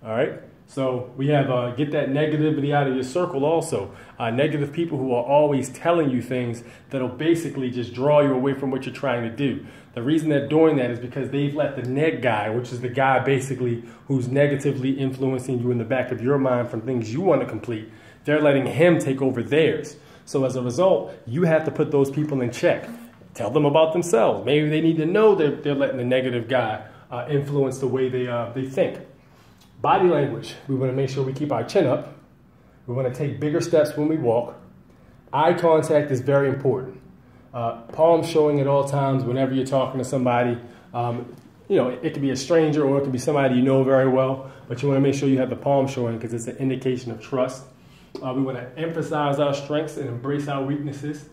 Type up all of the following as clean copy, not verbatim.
All right. So we have get that negativity out of your circle also. Negative people who are always telling you things that'll basically just draw you away from what you're trying to do. The reason they're doing that is because they've let the neg guy, which is the guy basically who's negatively influencing you in the back of your mind from things you want to complete, they're letting him take over theirs. So as a result, you have to put those people in check. Tell them about themselves. Maybe they need to know that they're letting the negative guy influence the way they think. Body language. We want to make sure we keep our chin up. We want to take bigger steps when we walk. Eye contact is very important. Palms showing at all times whenever you're talking to somebody. It could be a stranger or it could be somebody you know very well, but you want to make sure you have the palm showing because it's an indication of trust. We want to emphasize our strengths and embrace our weaknesses.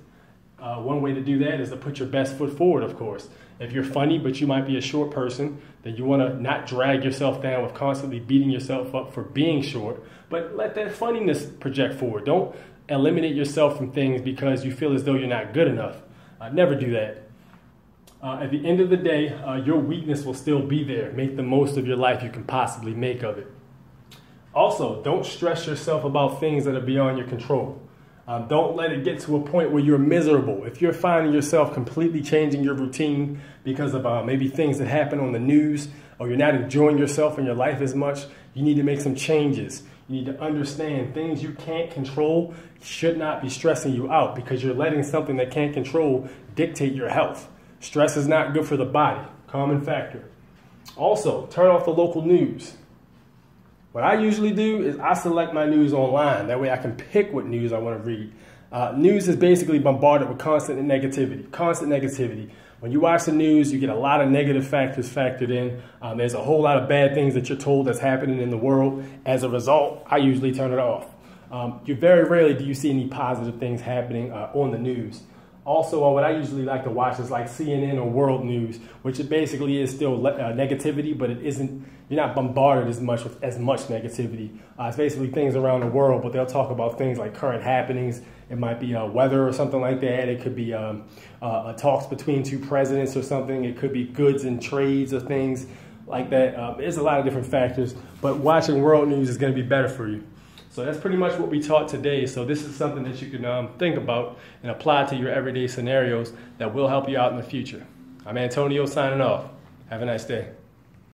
One way to do that is to put your best foot forward, of course. If you're funny, but you might be a short person, then you want to not drag yourself down with constantly beating yourself up for being short, but let that funniness project forward. Don't eliminate yourself from things because you feel as though you're not good enough. Never do that. At the end of the day, your weakness will still be there. Make the most of your life you can possibly make of it. Also, don't stress yourself about things that are beyond your control. Don't let it get to a point where you're miserable. If you're finding yourself completely changing your routine because of maybe things that happen on the news, or you're not enjoying yourself in your life as much, you need to make some changes. You need to understand things you can't control should not be stressing you out because you're letting something that can't control dictate your health. Stress is not good for the body. Common factor. Also, turn off the local news. What I usually do is I select my news online. That way I can pick what news I want to read. News is basically bombarded with constant negativity. Constant negativity. When you watch the news, you get a lot of negative factors factored in. There's a whole lot of bad things that you're told that's happening in the world. As a result, I usually turn it off. Very rarely do you see any positive things happening on the news. Also, what I usually like to watch is like CNN or World News, which it basically is still negativity, but it isn't. You're not bombarded as much with as much negativity. It's basically things around the world, but they'll talk about things like current happenings. It might be weather or something like that. It could be talks between two presidents or something. It could be goods and trades or things like that. There's a lot of different factors, but watching World News is going to be better for you. So that's pretty much what we taught today. So this is something that you can think about and apply to your everyday scenarios that will help you out in the future. I'm Antonio signing off. Have a nice day.